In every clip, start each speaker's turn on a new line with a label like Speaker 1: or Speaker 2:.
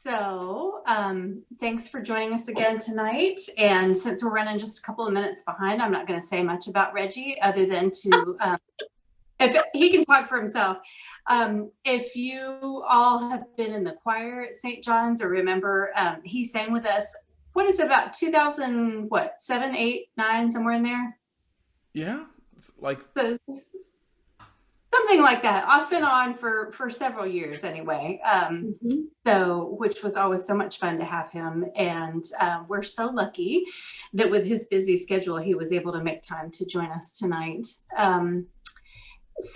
Speaker 1: Thanks for joining us again tonight. And since we're running just a couple of minutes behind, I'm not going to say much about Reggie other than if he can talk for himself. If you all have been in the choir at St. John's or remember, he sang with us, what is it, about 2000, what, 7, 8, 9, somewhere in there?
Speaker 2: Yeah, it's like
Speaker 1: So, something like that, off and on for several years anyway. Which was always so much fun to have him. And we're so lucky that with his busy schedule, he was able to make time to join us tonight.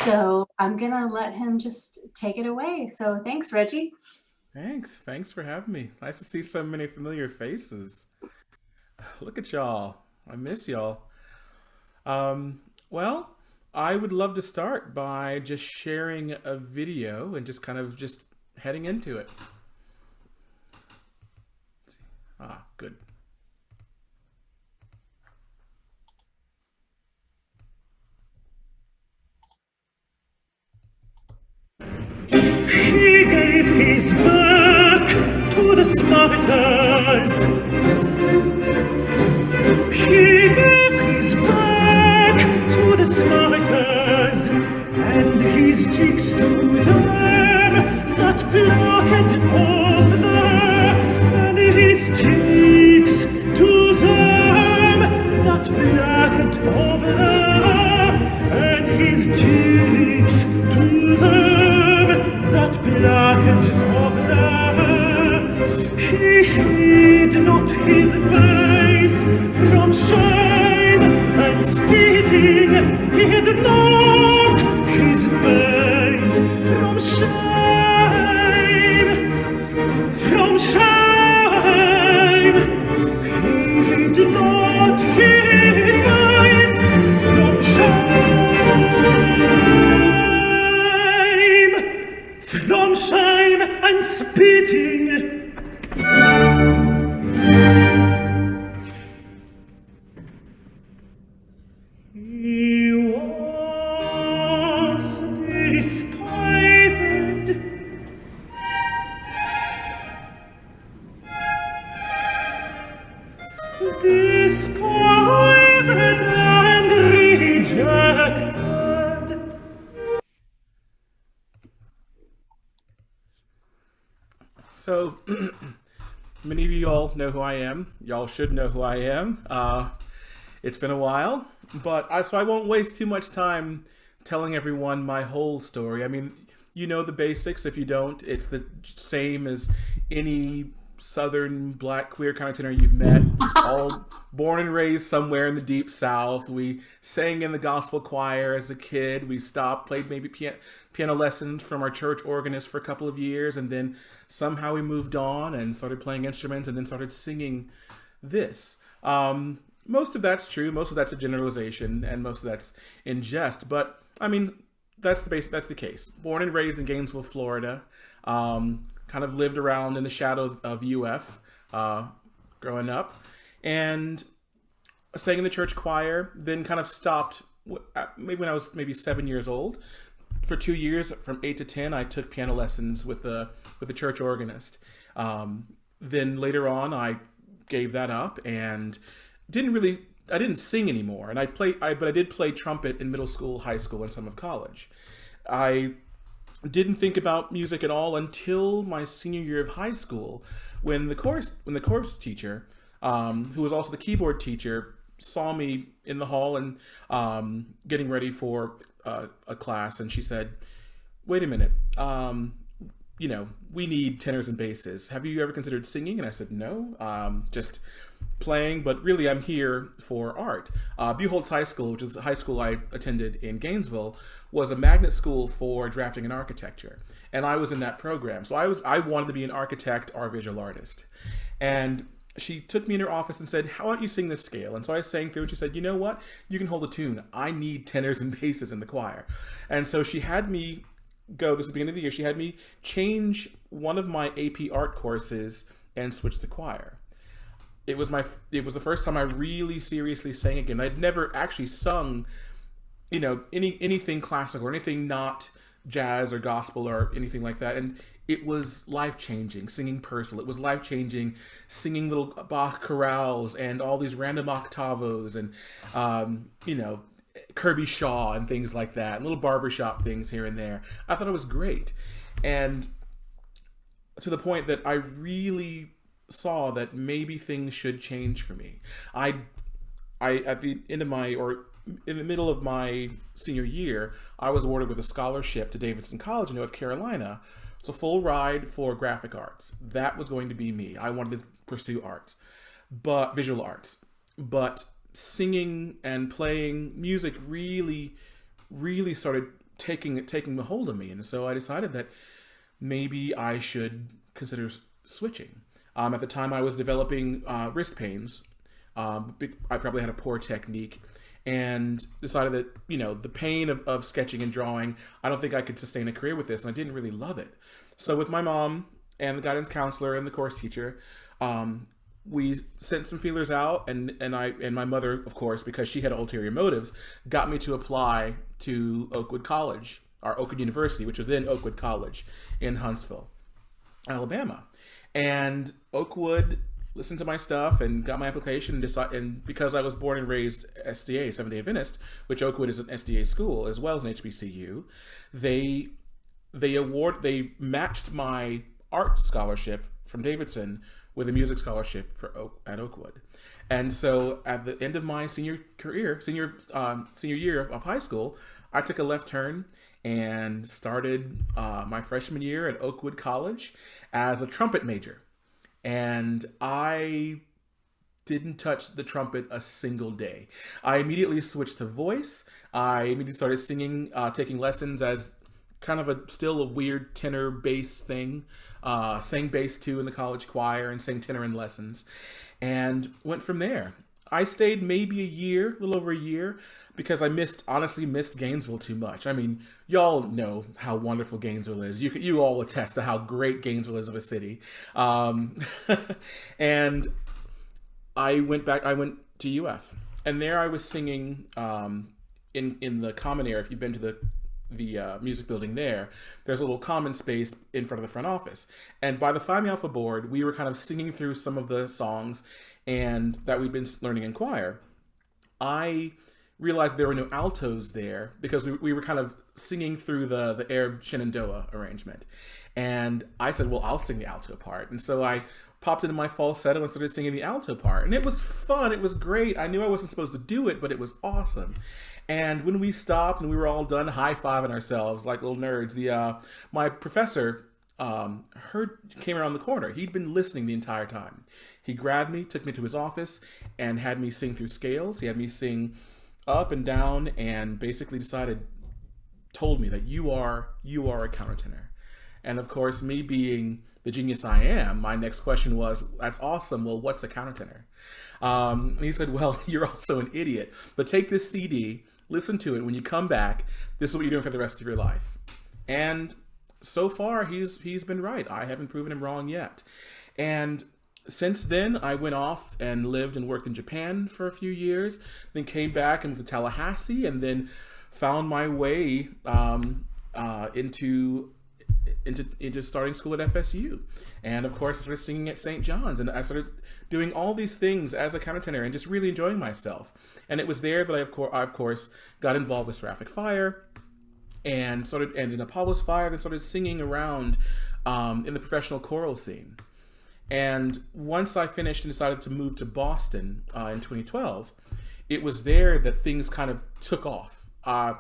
Speaker 1: So I'm going to let him just take it away. So thanks, Reggie.
Speaker 2: thanks for having me. Nice to see so many familiar faces. Look at y'all. I miss y'all. Well, I would love to start by just sharing a video and just kind of just heading into it. Let's see. Good.
Speaker 3: He gave his back to the Spartans. He gave his back to the Spartans, and his cheeks to them that blocked over, and his cheeks to them that blocked over, and his cheeks to them that blackened over. He hid not his face from shame and spitting. He hid not his face from shame, from shame. He hid not his face from shame and spitting. He was despised, and rejected.
Speaker 2: So, many of you all know who I am. Y'all should know who I am. It's been a while, but so I won't waste too much time telling everyone my whole story. I mean, you know the basics. If you don't, it's the same as any Southern black queer countertenor you've met. All born and raised somewhere in the deep South. We sang in the gospel choir as a kid. We stopped, played maybe piano lessons from our church organist for a couple of years, and then somehow we moved on and started playing instruments and then started singing this. Most of that's true. Most of that's a generalization, and most of that's in jest. But I mean, that's the case. Born and raised in Gainesville, Florida. Kind of lived around in the shadow of UF growing up, and sang in the church choir. Then kind of stopped maybe when I was maybe 7 years old. For 2 years, from 8 to 10, I took piano lessons with the church organist. Then later on, I gave that up and I didn't sing anymore. And but I did play trumpet in middle school, high school, and some of college. I didn't think about music at all until my senior year of high school, when the chorus teacher, who was also the keyboard teacher, saw me in the hall and getting ready for a class, and she said, "Wait a minute, we need tenors and basses. Have you ever considered singing?" And I said, "No, just playing, but really I'm here for art." Buchholz High School, which is a high school I attended in Gainesville, was a magnet school for drafting and architecture. And I was in that program. So I wanted to be an architect or a visual artist. And she took me in her office and said, "How about you sing this scale?" And so I sang through, and she said, "You know what? You can hold a tune. I need tenors and basses in the choir." And so she had me this is the beginning of the year, she had me change one of my AP art courses and switch to choir. It was the first time I really seriously sang again. I'd never actually sung, anything classical or anything not jazz or gospel or anything like that. And it was life-changing singing Purcell. It was life-changing singing little Bach chorales and all these random octavos and, you know, Kirby Shaw and things like that, and little barbershop things here and there. I thought it was great. And to the point that I really saw that maybe things should change for me. I at the end of my, or in the middle of my senior year, I was awarded with a scholarship to Davidson College in North Carolina. It's a full ride for graphic arts. That was going to be me. I wanted to pursue art, but visual arts. But singing and playing music really started taking a hold of me. And so I decided that maybe I should consider switching. At the time I was developing wrist pains. I probably had a poor technique, and decided that, you know, the pain of sketching and drawing, I don't think I could sustain a career with this, and I didn't really love it. So with my mom and the guidance counselor and the course teacher, we sent some feelers out, and my mother, of course, because she had ulterior motives, got me to apply to Oakwood College, or Oakwood University, which was then Oakwood College in Huntsville, Alabama. And Oakwood listened to my stuff and got my application, and because I was born and raised SDA, Seventh-day Adventist, which Oakwood is an SDA school as well as an HBCU, they matched my art scholarship from Davidson with a music scholarship at Oakwood. And so at the end of my senior year of high school, I took a left turn and started my freshman year at Oakwood College as a trumpet major. And I didn't touch the trumpet a single day. I immediately switched to voice. I immediately started singing, taking lessons as kind of still a weird tenor bass thing. Sang bass too in the college choir and sang tenor in lessons, and went from there. I stayed maybe a little over a year, because I honestly missed Gainesville too much. I mean, y'all know how wonderful Gainesville is. You all attest to how great Gainesville is of a city. And I went to UF, and there I was singing in the common area. If you've been to the music building there's a little common space in front of the front office. And by the Phi Mu Alpha board, we were kind of singing through some of the songs and that we've been learning in choir. I realized there were no altos there because we were kind of singing through the Arab Shenandoah arrangement. And I said, well, I'll sing the alto part. And so I popped into my falsetto and started singing the alto part. And it was fun. It was great. I knew I wasn't supposed to do it, but it was awesome. And when we stopped and we were all done high-fiving ourselves like little nerds, my professor came around the corner. He'd been listening the entire time. He grabbed me, took me to his office, and had me sing through scales. He had me sing up and down, and basically told me that you are a countertenor. And of course, me being the genius I am, my next question was, that's awesome, well, what's a countertenor? He said, well, you're also an idiot, but take this CD, listen to it. When you come back, this is what you're doing for the rest of your life. And so far, he's been right. I haven't proven him wrong yet. And since then, I went off and lived and worked in Japan for a few years, then came back and moved to Tallahassee, and then found my way into starting school at FSU. And of course, I started singing at St. John's, and I started doing all these things as a countertenor and just really enjoying myself. And it was there that I, of course, got involved with Seraphic Fire and in Apollo's Fire, then started singing around in the professional choral scene. And once I finished and decided to move to Boston in 2012, it was there that things kind of took off. I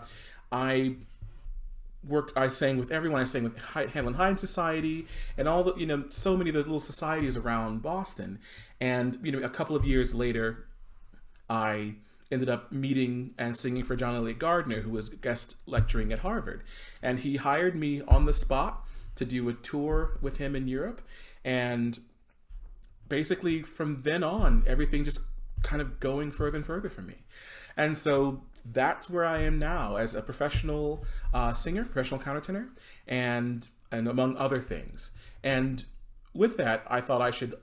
Speaker 2: sang with everyone. I sang with Hamlin Hyde Society and all the, so many of the little societies around Boston. And, a couple of years later, I ended up meeting and singing for John Elliott Gardner, who was guest lecturing at Harvard. And he hired me on the spot to do a tour with him in Europe. And basically from then on, everything just kind of going further and further for me. And so that's where I am now as a professional singer, professional countertenor, and among other things. And with that, I thought I should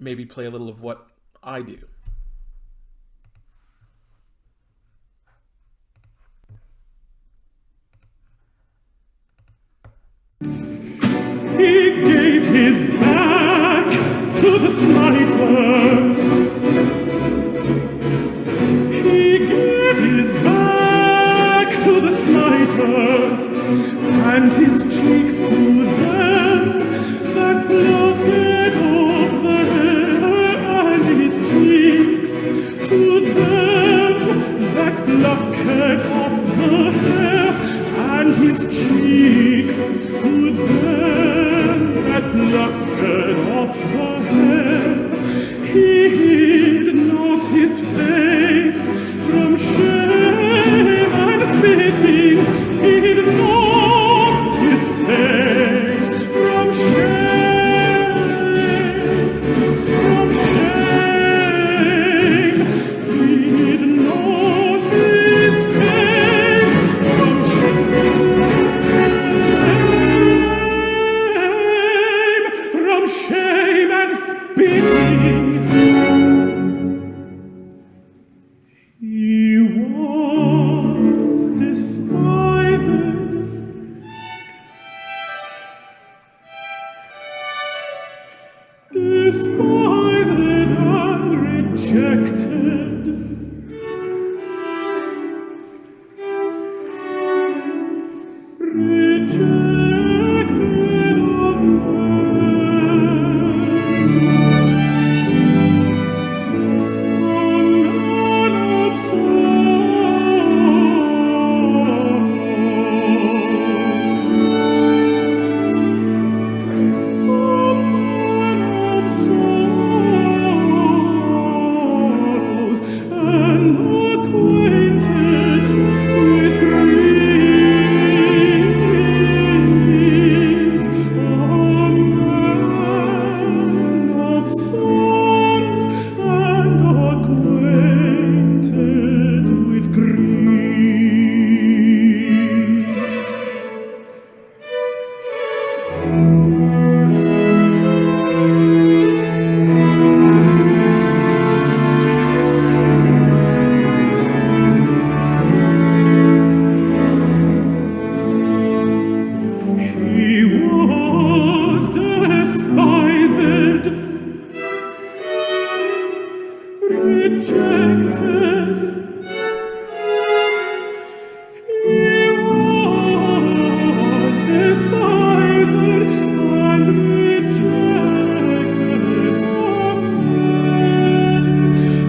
Speaker 2: maybe play a little of what I do.
Speaker 3: despised and rejected. Rejected of man, a man of sorrows, and acquainted with grief. A man of sorrows, and acquainted with grief. He was despised, rejected. He was despised and rejected of men,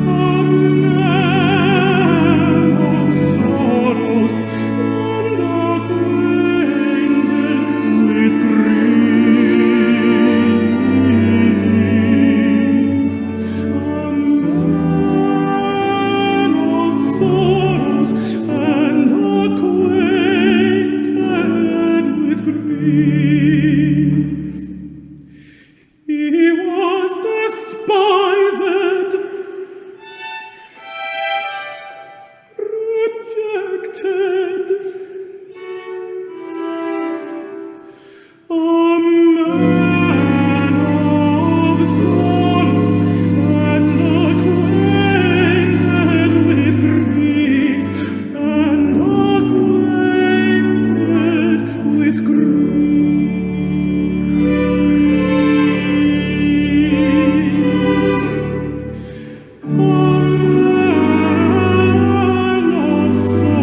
Speaker 3: a man of sorrows and acquainted with grief. A man of sorrows and acquainted with grief. He was despised, rejected, a man of sorrows and acquainted with grief, and acquainted with grief. A man of sorrows and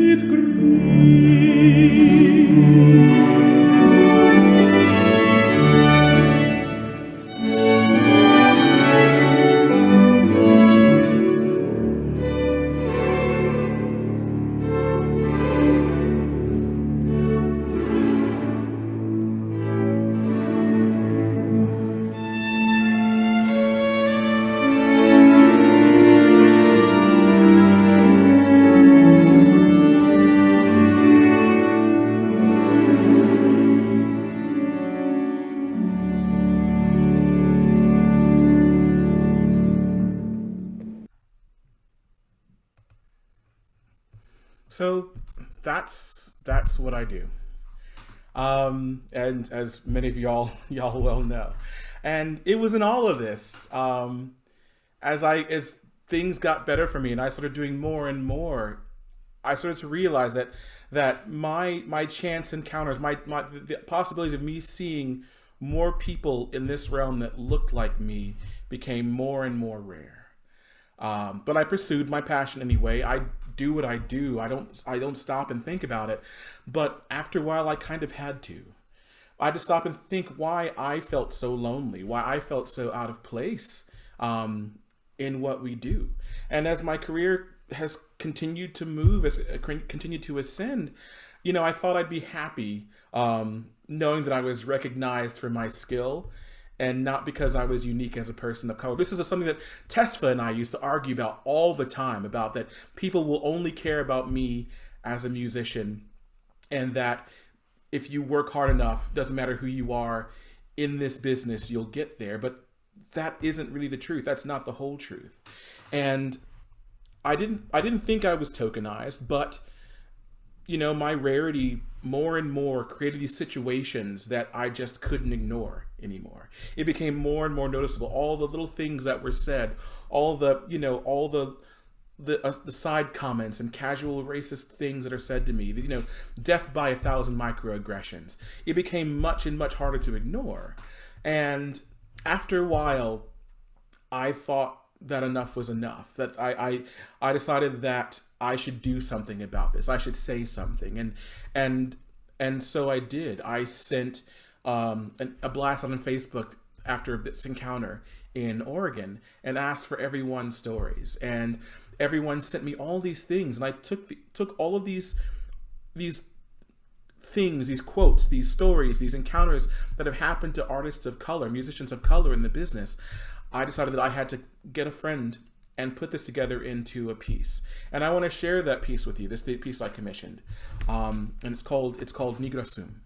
Speaker 3: acquainted with
Speaker 2: So that's what I do. And as many of y'all well know. And it was in all of this, as things got better for me and I started doing more and more, I started to realize that my chance encounters, the possibilities of me seeing more people in this realm that looked like me became more and more rare. But I pursued my passion anyway. I do what I do. I don't stop and think about it. But after a while, I kind of had to. I had to stop and think why I felt so lonely, why I felt so out of place in what we do. And as my career has continued to move, has continued to ascend, I thought I'd be happy knowing that I was recognized for my skill and not because I was unique as a person of color. This is something that Tesfa and I used to argue about all the time, about that people will only care about me as a musician, and that if you work hard enough, doesn't matter who you are in this business, you'll get there. But that isn't really the truth. That's not the whole truth. And I didn't think I was tokenized, but my rarity more and more created these situations that I just couldn't ignore anymore. It became more and more noticeable. All the little things that were said, all the, all the side comments and casual racist things that are said to me, death by 1,000 microaggressions. It became much and much harder to ignore. And after a while, I thought that enough was enough. That I decided that I should do something about this. I should say something. And so I did. I sent a blast on Facebook after this encounter in Oregon and asked for everyone's stories. And everyone sent me all these things. And I took all of these things, these quotes, these stories, these encounters that have happened to artists of color, musicians of color in the business. I decided that I had to get a friend and put this together into a piece. And I want to share that piece with you. This is the piece I commissioned. And it's called Nigra Sum.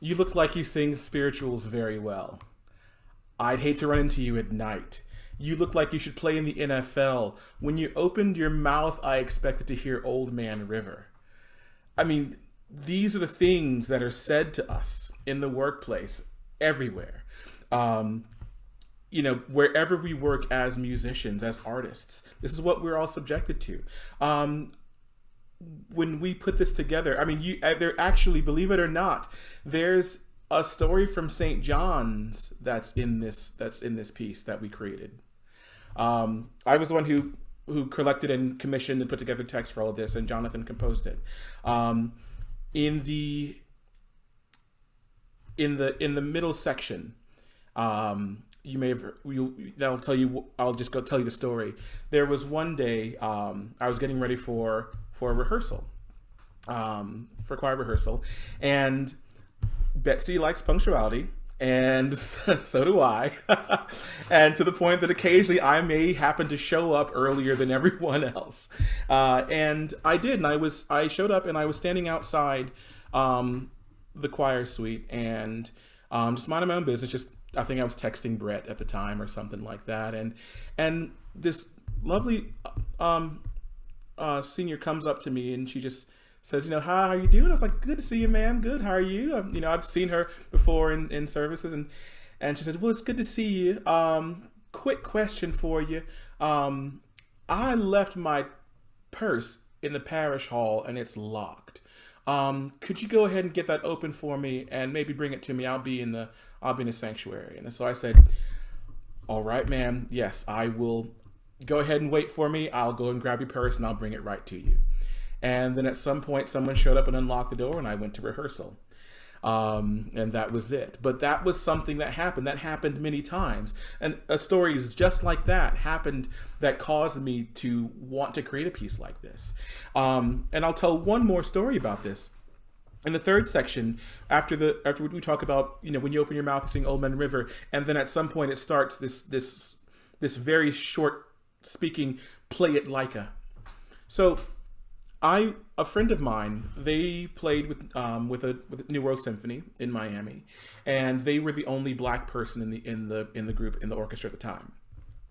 Speaker 2: You look like you sing spirituals very well. I'd hate to run into you at night. You look like you should play in the NFL. When you opened your mouth, I expected to hear Old Man River. I mean, these are the things that are said to us in the workplace, everywhere. Wherever we work as musicians, as artists, this is what we're all subjected to. When we put this together, I mean, there actually, believe it or not, there's a story from St. John's that's in this piece that we created. I was the one who collected and commissioned and put together text for all of this, and Jonathan composed it. In the middle section, that'll tell you. I'll just go tell you the story. There was one day I was getting ready for a rehearsal, for choir rehearsal, and Betsy likes punctuality, and so do I. And to the point that occasionally I may happen to show up earlier than everyone else. And I did, and I showed up, and I was standing outside the choir suite, and just minding my own business. I think I was texting Brett at the time or something like that, and this lovely senior comes up to me, and she just says, how are you doing? I was like, good to see you, ma'am. Good. How are you? I've seen her before in services, and she said, well, it's good to see you. Quick question for you. I left my purse in the parish hall and it's locked. Could you go ahead and get that open for me and maybe bring it to me? I'll be in the sanctuary. And so I said, all right, ma'am. Yes, I will. Go ahead and wait for me. I'll go and grab your purse and I'll bring it right to you. And then at some point, someone showed up and unlocked the door, and I went to rehearsal. And that was it. But that was something that happened. That happened many times. And stories just like that happened that caused me to want to create a piece like this. And I'll tell one more story about this. In the third section, after we talk about, when you open your mouth, you sing Old Man River, and then at some point it starts this very short speaking, play it like a. So a friend of mine, they played with a New World Symphony in Miami, and they were the only black person in the group, in the orchestra at the time.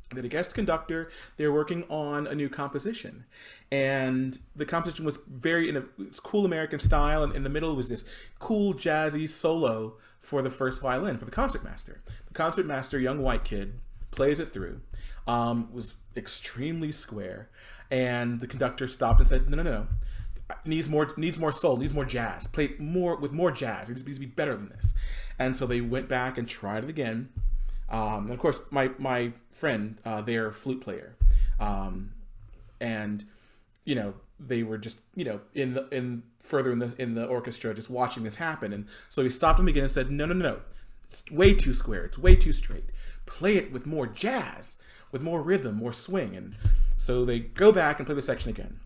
Speaker 2: They had a guest conductor. They were working on a new composition, and the composition was it's cool American style, and in the middle was this cool jazzy solo for the first violin for the concertmaster. The concertmaster, young white kid, plays it through. Was extremely square. And the conductor stopped and said, no. Needs more soul, needs more jazz. Play more with more jazz. It needs to be better than this. And so they went back and tried it again. And of course, my friend, their flute player, and they were just in the orchestra, just watching this happen. And so he stopped him again and said, no, it's way too square. It's way too straight. Play it with more jazz, with more rhythm, more swing. And so they go back and play the section again.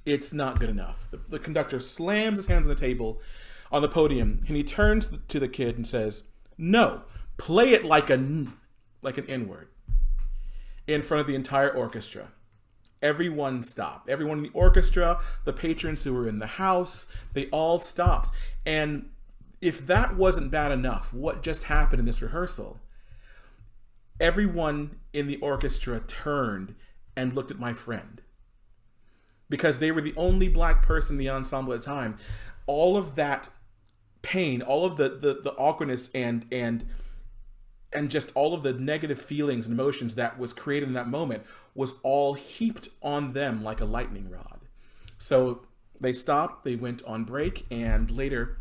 Speaker 2: It's not good enough. The conductor slams his hands on the table on the podium, and he turns to the kid and says, no, play it like an N-word in front of the entire orchestra. Everyone stopped. Everyone in the orchestra, the patrons who were in the house, they all stopped. And if that wasn't bad enough, what just happened in this rehearsal, everyone in the orchestra turned and looked at my friend. Because they were the only black person in the ensemble at the time. All of that pain, all of the awkwardness and just all of the negative feelings and emotions that was created in that moment was all heaped on them like a lightning rod. So they stopped, they went on break, and later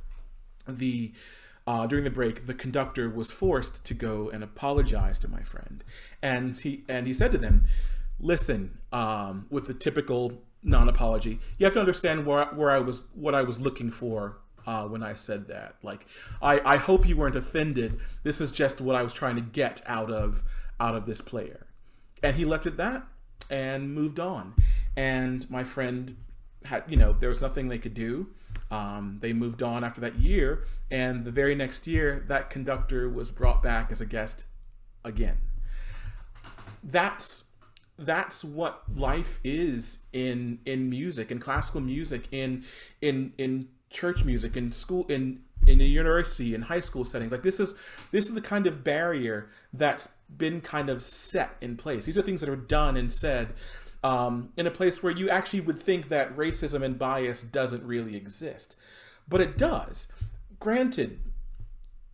Speaker 2: during the break, the conductor was forced to go and apologize to my friend. And he said to them, listen, with the typical non-apology, you have to understand what I was looking for when I said that. Like, I hope you weren't offended. This is just what I was trying to get out of this player. And he left it that and moved on. And my friend had, there was nothing they could do. They moved on after that year, and the very next year, that conductor was brought back as a guest again. That's what life is in music, in classical music, in church music, in school, in in a university, in high school settings. Like this is the kind of barrier that's been kind of set in place. These are things that are done and said in a place where you actually would think that racism and bias doesn't really exist, but it does. Granted,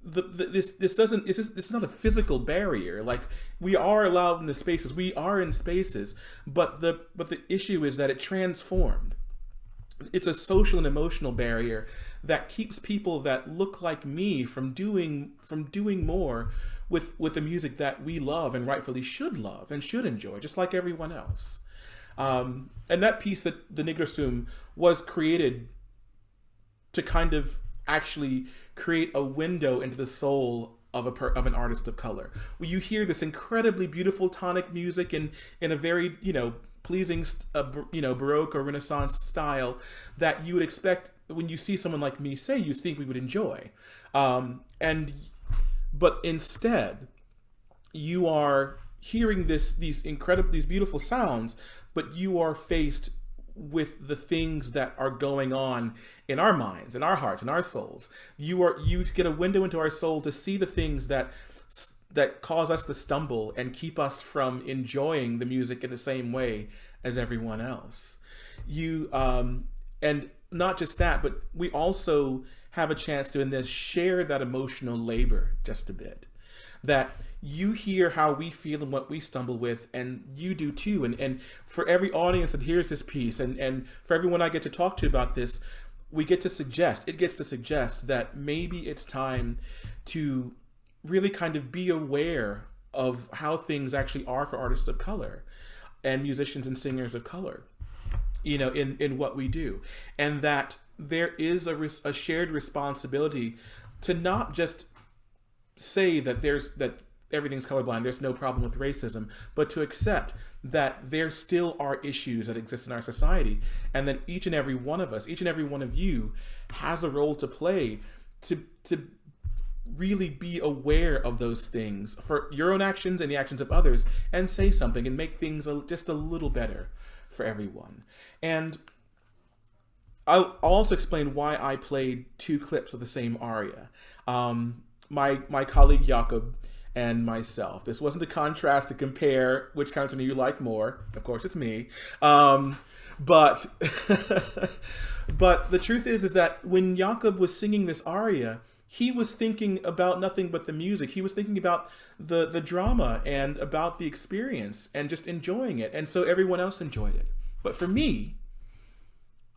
Speaker 2: this is not a physical barrier. Like, we are allowed in the spaces, we are in spaces, but the issue is that it transformed. It's a social and emotional barrier that keeps people that look like me from doing more with the music that we love and rightfully should love and should enjoy, just like everyone else. And that piece, that the Negro Sum, was created to kind of actually create a window into the soul of an artist of color. Where you hear this incredibly beautiful tonic music in a very, pleasing, Baroque or Renaissance style that you would expect when you see someone like me say, you think we would enjoy. But instead, you are hearing these beautiful sounds, but you are faced with the things that are going on in our minds, in our hearts, in our souls. You get a window into our soul to see the things that cause us to stumble and keep us from enjoying the music in the same way as everyone else. And not just that, but we also have a chance to, in this, share that emotional labor just a bit. That you hear how we feel and what we stumble with, and you do too. And for every audience that hears this piece, and for everyone I get to talk to about this, it gets to suggest that maybe it's time to really kind of be aware of how things actually are for artists of color and musicians and singers of color, in what we do. And that there is a shared responsibility to not just say that everything's colorblind, there's no problem with racism, but to accept that there still are issues that exist in our society, and that each and every one of us, each and every one of you, has a role to play to really be aware of those things for your own actions and the actions of others, and say something and make things just a little better for everyone. And I'll also explain why I played two clips of the same aria. My colleague Jakob and myself. This wasn't a contrast to compare which countertenor you like more. Of course, it's me. But the truth is that when Jakob was singing this aria, he was thinking about nothing but the music. He was thinking about the drama and about the experience and just enjoying it. And so everyone else enjoyed it. But for me,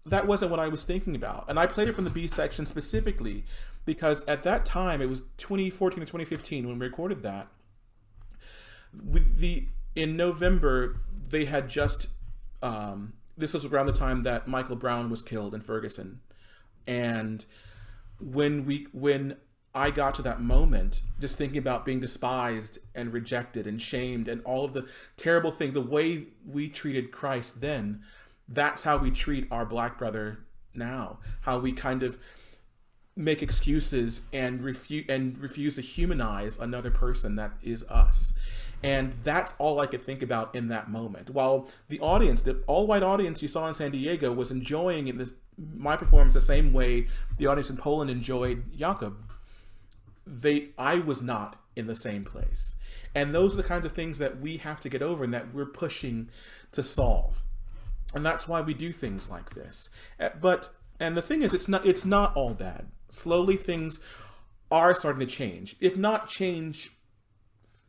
Speaker 2: that wasn't what I was thinking about. And I played it from the B section specifically because at that time, it was 2014 to 2015 when we recorded that. In November, they had just, this was around the time that Michael Brown was killed in Ferguson. And when I got to that moment, just thinking about being despised and rejected and shamed and all of the terrible things, the way we treated Christ then, that's how we treat our black brother now. How we kind of make excuses and refuse to humanize another person that is us. And that's all I could think about in that moment. While the audience, the all-white audience you saw in San Diego, was enjoying my performance the same way the audience in Poland enjoyed Jakob, I was not in the same place. And those are the kinds of things that we have to get over and that we're pushing to solve. And that's why we do things like this. And the thing is, it's not all bad. Slowly things are starting to change. If not change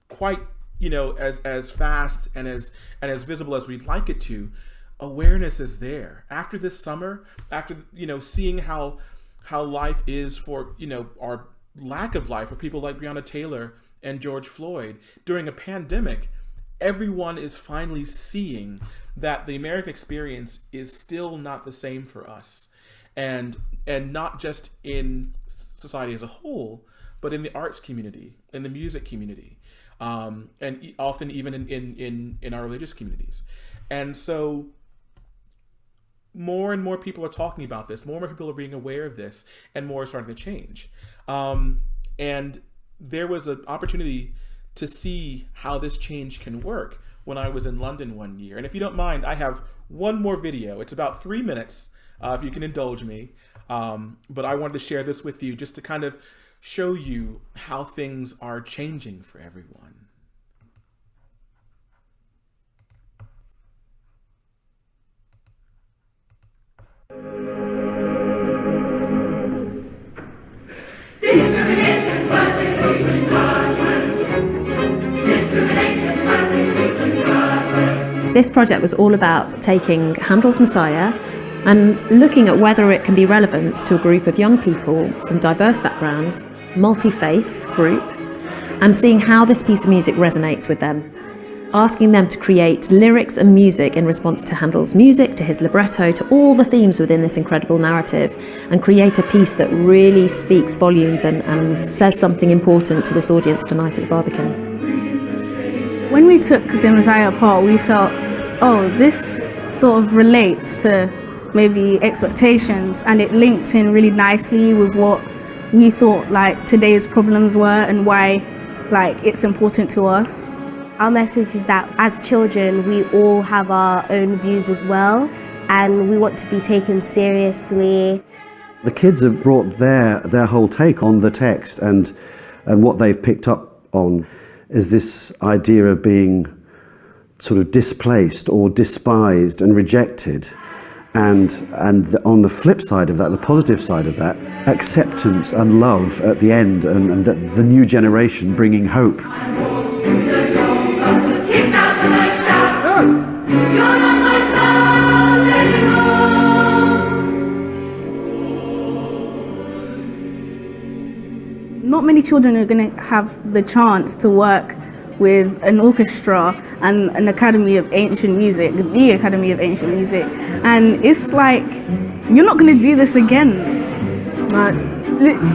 Speaker 2: quite, as fast and as visible as we'd like it to, awareness is there. After this summer, after, seeing how life is for, our lack of life for people like Breonna Taylor and George Floyd during a pandemic, everyone is finally seeing that the American experience is still not the same for us. And not just in society as a whole, but in the arts community, in the music community, and often even in our religious communities. And so more and more people are talking about this, more and more people are being aware of this, and more is starting to change. And there was an opportunity to see how this change can work when I was in London one year. And if you don't mind, I have one more video. It's about 3 minutes, if you can indulge me. But I wanted to share this with you just to kind of show you how things are changing for everyone.
Speaker 4: Discrimination, persecution, judgment. Discrimination, persecution, judgment.
Speaker 5: This project was all about taking Handel's Messiah and looking at whether it can be relevant to a group of young people from diverse backgrounds, multi-faith group, and seeing how this piece of music resonates with them. Asking them to create lyrics and music in response to Handel's music, to his libretto, to all the themes within this incredible narrative, and create a piece that really speaks volumes and says something important to this audience tonight at the Barbican.
Speaker 6: When we took the Messiah apart, we felt, oh, this sort of relates to maybe expectations, and it linked in really nicely with what we thought like today's problems were and why like it's important to us.
Speaker 7: Our message is that as children, we all have our own views as well, and we want to be taken seriously.
Speaker 8: The kids have brought their whole take on the text, and what they've picked up on is this idea of being sort of displaced or despised and rejected. And on the flip side of that, the positive side of that, acceptance and love at the end, and the new generation bringing hope.
Speaker 6: Not many children are going to have the chance to work with an orchestra and an Academy of Ancient Music, the Academy of Ancient Music. And it's like, you're not going to do this again.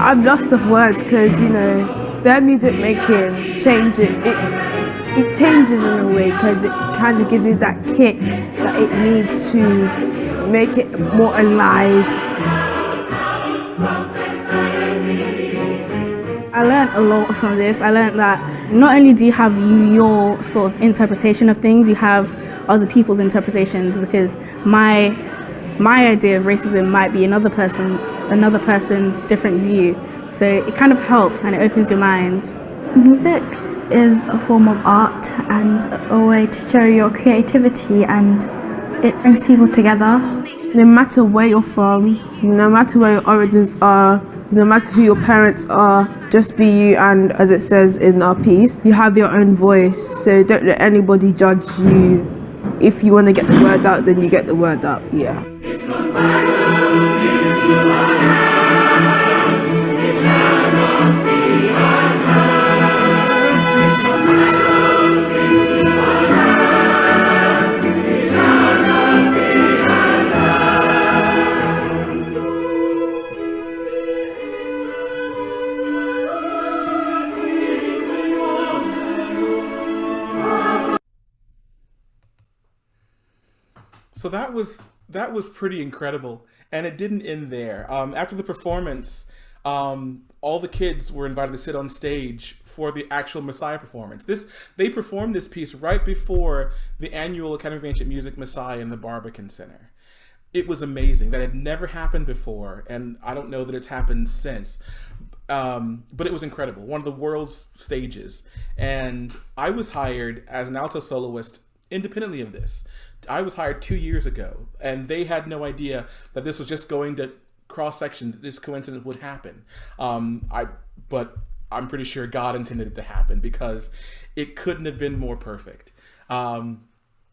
Speaker 9: I'm lost of words because, you know, their music making changes. It changes in a way because it kind of gives it that kick that it needs to make it more alive.
Speaker 6: I learned a lot from this. I learned that not only do you have your sort of interpretation of things, you have other people's interpretations, because my idea of racism might be another person's different view. So it kind of helps and it opens your mind.
Speaker 10: Music is a form of art and a way to show your creativity, and it brings people together.
Speaker 9: No matter where you're from, no matter where your origins are, no matter who your parents are, just be you, and as it says in our piece, you have your own voice, so don't let anybody judge you. If you want to get the word out, then you get the word out, yeah.
Speaker 2: So that was pretty incredible, and it didn't end there. After the performance, all the kids were invited to sit on stage for the actual Messiah performance. They performed this piece right before the annual Academy of Ancient Music Messiah in the Barbican Center. It was amazing. That had never happened before, and I don't know that it's happened since. But it was incredible. One of the world's stages, and I was hired as an alto soloist independently of this. I was hired 2 years ago, and they had no idea that this was just going to cross-section, that this coincidence would happen. But I'm pretty sure God intended it to happen, because it couldn't have been more perfect.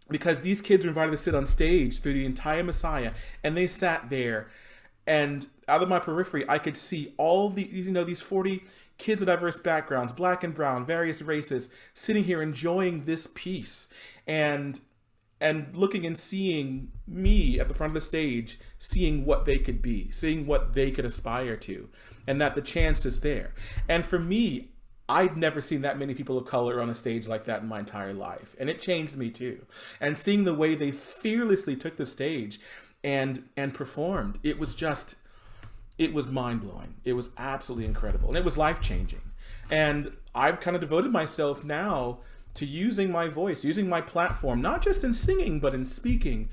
Speaker 2: Because these kids were invited to sit on stage through the entire Messiah, and they sat there, and out of my periphery, I could see all these 40 kids of diverse backgrounds, black and brown, various races, sitting here enjoying this piece, and looking and seeing me at the front of the stage, seeing what they could be, seeing what they could aspire to, and that the chance is there. And for me, I'd never seen that many people of color on a stage like that in my entire life, and it changed me too. And seeing the way they fearlessly took the stage and performed, it was mind-blowing. It was absolutely incredible, and it was life-changing. And I've kind of devoted myself now to using my voice, using my platform, not just in singing, but in speaking,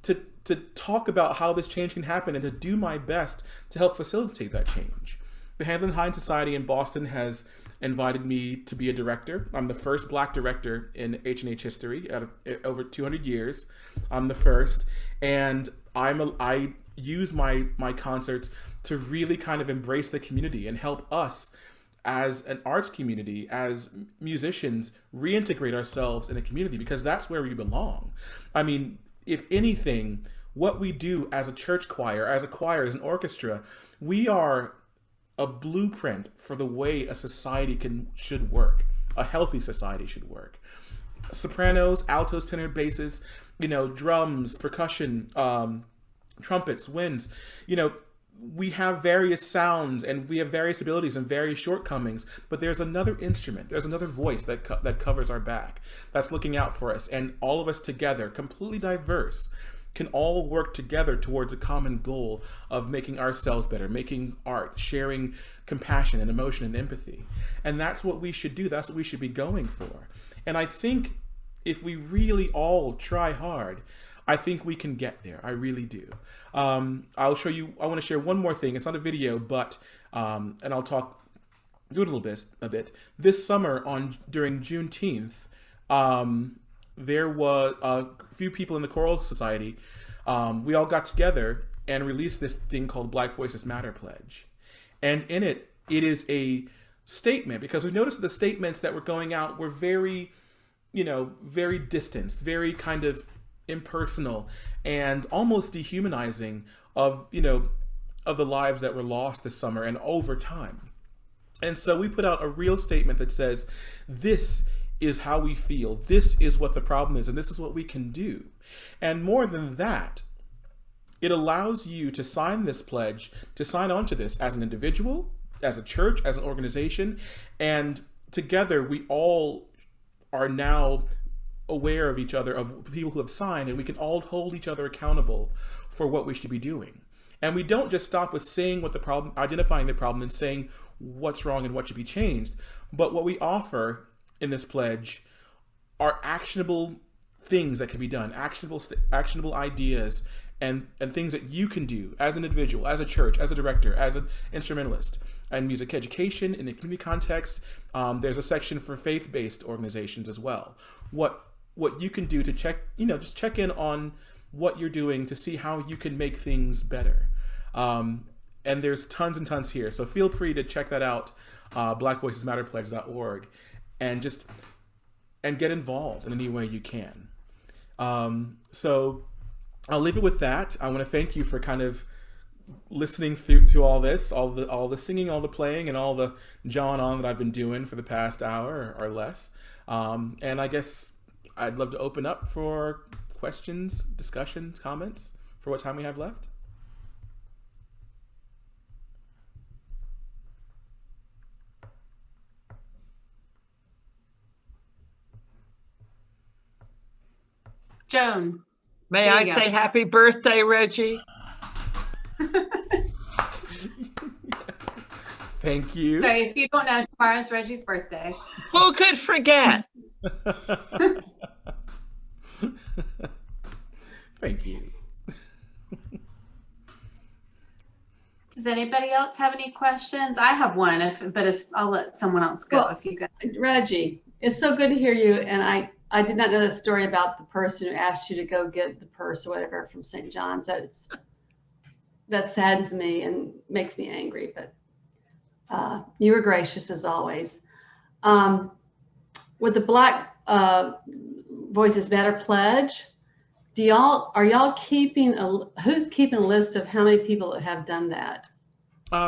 Speaker 2: to to talk about how this change can happen and to do my best to help facilitate that change. The Handel and Hine Society in Boston has invited me to be a director. I'm the first Black director in H&H history out of over 200 years. I'm the first, and I use my concerts to really kind of embrace the community and help us as an arts community, as musicians, reintegrate ourselves in a community, because that's where we belong. I mean, if anything, what we do as a church choir, as an orchestra, we are a blueprint for the way a society should work. A healthy society should work. Sopranos, altos, tenor, basses, drums, percussion, trumpets, winds, we have various sounds and we have various abilities and various shortcomings, but there's another instrument, there's another voice that covers our back, that's looking out for us, and all of us together, completely diverse, can all work together towards a common goal of making ourselves better, making art, sharing compassion and emotion and empathy. And that's what we should do. That's what we should be going for. And I think if we really all try hard, I think we can get there. I really do. I'll show you, I want to share one more thing. It's not a video, but, and I'll do it a bit. This summer during Juneteenth, there was a few people in the Choral Society. We all got together and released this thing called Black Voices Matter Pledge. And in it is a statement, because we noticed that the statements that were going out were very, very distanced, very kind of impersonal and almost dehumanizing of the lives that were lost this summer and over time. And so we put out a real statement that says, this is how we feel, this is what the problem is, and this is what we can do. And more than that, it allows you to sign this pledge, to sign on to this as an individual, as a church, as an organization, and together we all are now aware of each other, of people who have signed, and we can all hold each other accountable for what we should be doing. And we don't just stop with saying what the problem, identifying the problem and saying what's wrong and what should be changed, but what we offer in this pledge are actionable things that can be done, actionable ideas and things that you can do as an individual, as a church, as a director, as an instrumentalist, and music education in a community context. There's a section for faith-based organizations as well. What you can do to check, just check in on what you're doing to see how you can make things better. And there's tons and tons here. So feel free to check that out, blackvoicesmatterpledge.org, and get involved in any way you can. So I'll leave it with that. I want to thank you for kind of listening through to all this, all the singing, all the playing, and all the jawing on that I've been doing for the past hour or less. And I guess I'd love to open up for questions, discussions, comments for what time we have left.
Speaker 1: Joan.
Speaker 11: May I say happy birthday, Reggie?
Speaker 2: Thank you.
Speaker 1: So if you don't know, tomorrow's Reggie's birthday.
Speaker 11: Who could forget?
Speaker 2: Thank you.
Speaker 1: Does anybody else have any questions? I have one, but if I'll let someone else go.
Speaker 12: Well,
Speaker 1: if you go.
Speaker 12: Reggie, it's so good to hear you. And I did not know the story about the person who asked you to go get the purse or whatever from St. John's. That saddens me and makes me angry, but you were gracious as always. With the Black Voices Matter pledge, are y'all keeping who's keeping a list of how many people that have done that?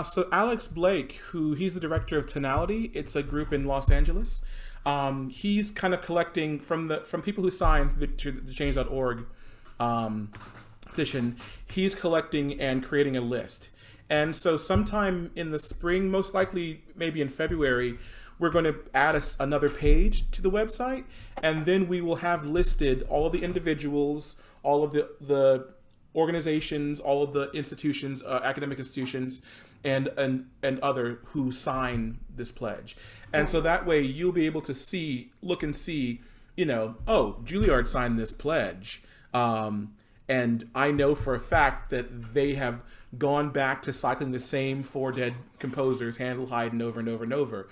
Speaker 2: So Alex Blake, he's the director of Tonality. It's a group in Los Angeles. He's kind of collecting from people who signed the change.org petition. He's collecting and creating a list. And so sometime in the spring, most likely maybe in February, we're going to add another page to the website, and then we will have listed all of the individuals, all of the organizations, all of the institutions, academic institutions, and other who sign this pledge. And so that way you'll be able to look and see, oh, Juilliard signed this pledge. And And I know for a fact that they have gone back to cycling the same 4 dead composers, Handel, Haydn, over and over and over.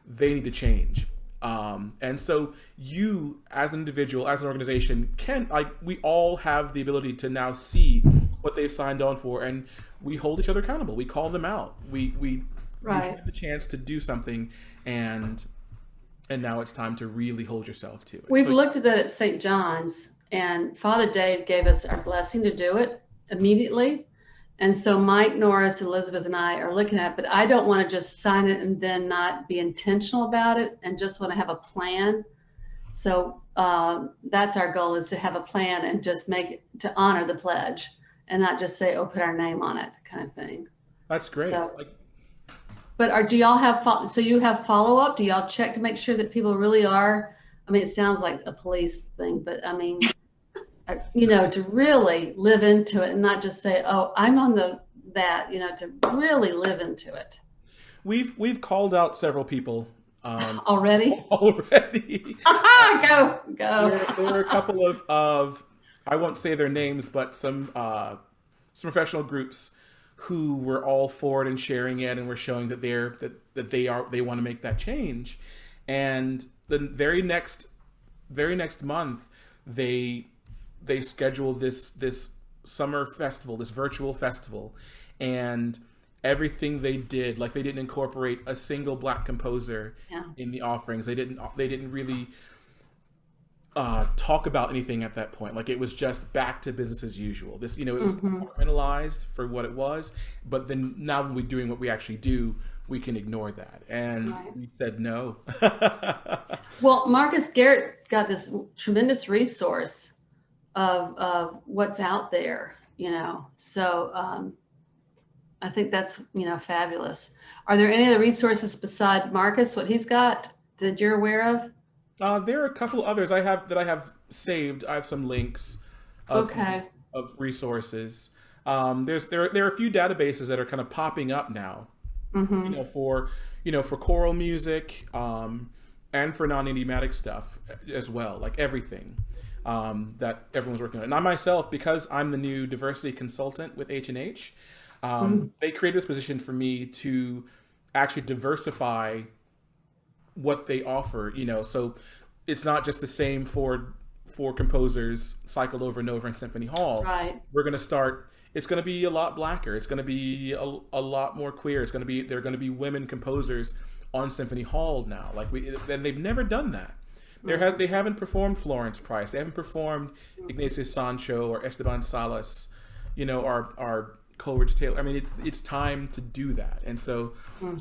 Speaker 2: They need to change. And so you, as an individual, as an organization, we all have the ability to now see what they've signed on for, and we hold each other accountable. We call them out. We have the chance to do something, and now it's time to really hold yourself to it.
Speaker 12: We've looked at that at St. John's, and Father Dave gave us our blessing to do it immediately. And so Mike Norris, Elizabeth, and I are looking at it, but I don't want to just sign it and then not be intentional about it and just want to have a plan. So that's our goal, is to have a plan and just make it to honor the pledge and not just say, oh, put our name on it kind of thing.
Speaker 2: That's great.
Speaker 12: So, but do y'all have, so you have follow-up? Do y'all check to make sure that people really are, I mean, it sounds like a police thing, but I mean, you know, to really live into it and not just say, oh, I'm on that, you know, to really live into it.
Speaker 2: We've called out several people.
Speaker 12: Already?
Speaker 2: Already.
Speaker 12: Go.
Speaker 2: There are a couple of, I won't say their names, but some professional groups who were all for it and sharing it, and were showing that they want to make that change. And the very next month, they scheduled this summer festival, this virtual festival, and everything they did, like they didn't incorporate a single Black composer in the offerings. They didn't really talk about anything at that point. Like, it was just back to business as usual. This, you know, it was compartmentalized for what it was, but then now when we're doing what we actually do, we can ignore that. And we said no.
Speaker 12: Well, Marcus Garrett got this tremendous resource of what's out there, you know. So I think that's, you know, fabulous. Are there any other resources beside Marcus, what he's got, that you're aware of?
Speaker 2: There are a couple others I have saved. I have some links of resources. There are a few databases that are kind of popping up now. You know, for choral music, and for non-idiomatic stuff as well, like everything that everyone's working on. And I myself, because I'm the new diversity consultant with H&H, they created this position for me to actually diversify what they offer, you know, so it's not just the same four composers cycled over and over in Symphony Hall.
Speaker 12: Right.
Speaker 2: We're going to start, it's going to be a lot Blacker. It's going to be a lot more queer. There are going to be women composers on Symphony Hall now. And they've never done that. They haven't performed Florence Price. They haven't performed Ignatius Sancho or Esteban Salas, you know, or Coleridge Taylor. I mean, it's time to do that. And so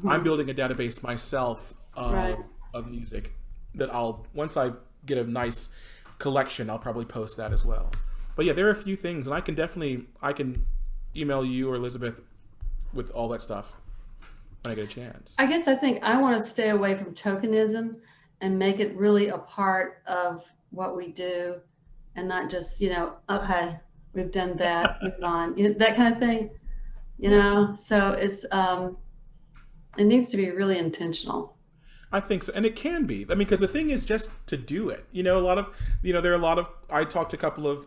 Speaker 2: I'm building a database myself of music that once I get a nice collection, I'll probably post that as well. But yeah, there are a few things, and I can email you or Elizabeth with all that stuff when I get a chance.
Speaker 12: I guess I think I want to stay away from tokenism and make it really a part of what we do, and not just, you know, okay, we've done that, move on, you know, that kind of thing, you know. So it's it needs to be really intentional.
Speaker 2: I think so, and it can be. I mean, because the thing is just to do it. You know, there are a lot of. I talked to a couple of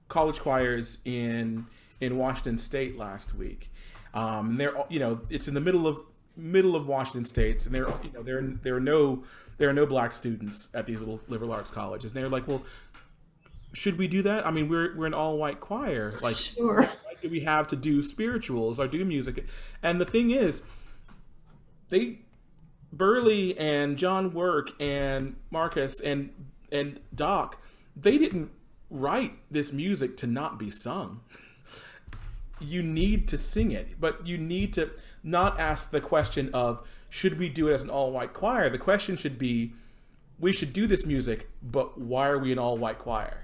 Speaker 2: college choirs in Washington State last week. They're, you know, it's in the middle of Washington State, and there are no Black students at these little liberal arts colleges. And they're like, well, should we do that? I mean, we're an all-white choir. Like,
Speaker 12: sure.
Speaker 2: What do we have to do spirituals or do music? And the thing is, Burley and John Work and Marcus and Doc, they didn't write this music to not be sung. You need to sing it, but you need to not ask the question of, should we do it as an all-white choir? The question should be, we should do this music, but why are we an all-white choir?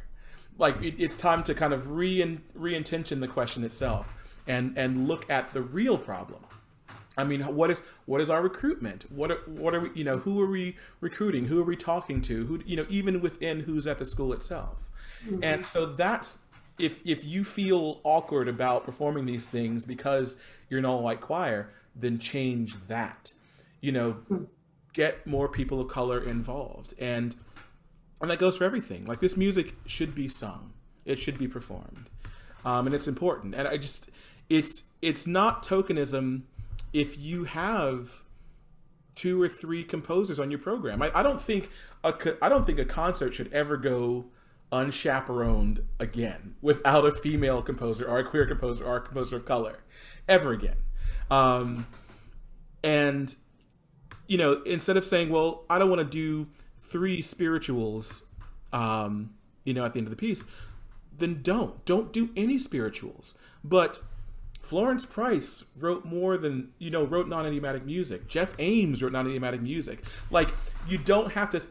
Speaker 2: Like, it's time to kind of re-intention the question itself and look at the real problem. I mean, what is our recruitment? What are we, you know, who are we recruiting? Who are we talking to? Who, you know, even within who's at the school itself. And so that's, if you feel awkward about performing these things because you're an all-white choir, then change that. You know, get more people of color involved. And that goes for everything. Like, this music should be sung. It should be performed, and it's important. And it's not tokenism if you have 2 or 3 composers on your program. I don't think a concert should ever go unchaperoned again without a female composer or a queer composer or a composer of color ever again. And instead of saying, well, I don't want to do 3 spirituals, at the end of the piece, then don't do any spirituals. But Florence Price wrote wrote non-idiomatic music. Jeff Ames wrote non-idiomatic music. Like, you don't have to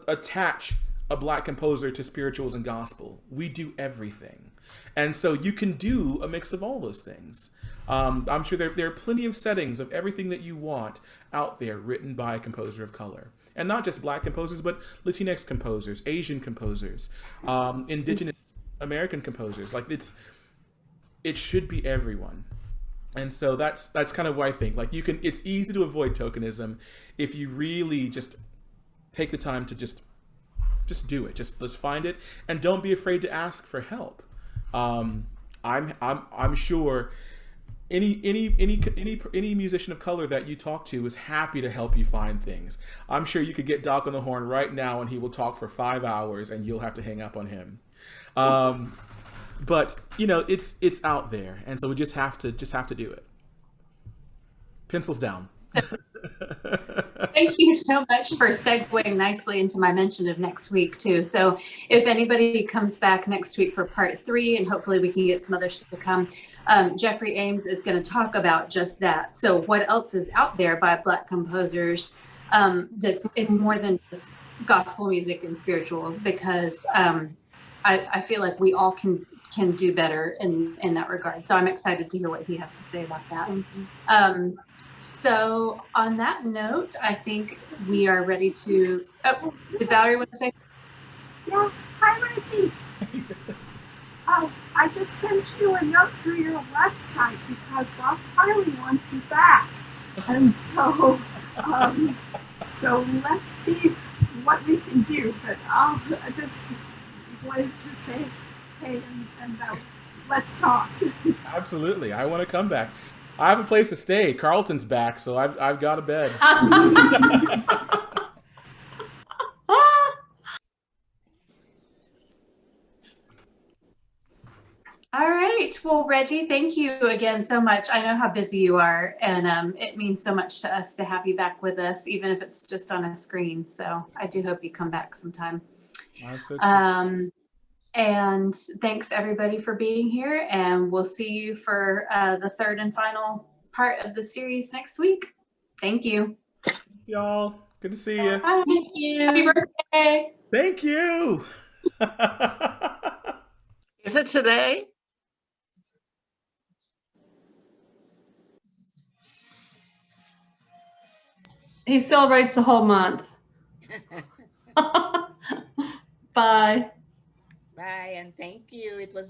Speaker 2: attach a Black composer to spirituals and gospel. We do everything. And so you can do a mix of all those things. I'm sure there are plenty of settings of everything that you want out there written by a composer of color. And not just Black composers, but Latinx composers, Asian composers, Indigenous American composers. Like, it should be everyone. And so that's kind of what I think. Like, it's easy to avoid tokenism if you really just take the time to just do it. Let's find it, and don't be afraid to ask for help. I'm sure any musician of color that you talk to is happy to help you find things. I'm sure you could get Doc on the horn right now and he will talk for 5 hours and you'll have to hang up on him. But it's out there, and so we just have to do it. Pencils down.
Speaker 1: Thank you so much for segueing nicely into my mention of next week too. So if anybody comes back next week for part 3, and hopefully we can get some others to come, Jeffrey Ames is going to talk about just that. So what else is out there by Black composers it's more than just gospel music and spirituals, because I feel like we all can do better in that regard. So I'm excited to hear what he has to say about that. So on that note, I think we are ready to, did Valerie want to say?
Speaker 13: Yeah, hi Reggie. I just sent you a note through your website because Bob Farley wants you back. And so, so let's see what we can do. But I just wanted to say, hey, and let's talk.
Speaker 2: Absolutely, I want to come back. I have a place to stay. Carlton's back, so I've got a bed.
Speaker 1: All right. Well, Reggie, thank you again so much. I know how busy you are, and it means so much to us to have you back with us, even if it's just on a screen. So I do hope you come back sometime. And thanks everybody for being here, and we'll see you for the 3rd and final part of the series next week. Thank you.
Speaker 2: Thanks, y'all. Good to see you.
Speaker 1: Bye. Thank you. Happy birthday.
Speaker 2: Thank you.
Speaker 11: Is it today?
Speaker 12: He celebrates the whole month. Bye.
Speaker 14: Bye, and thank you. It was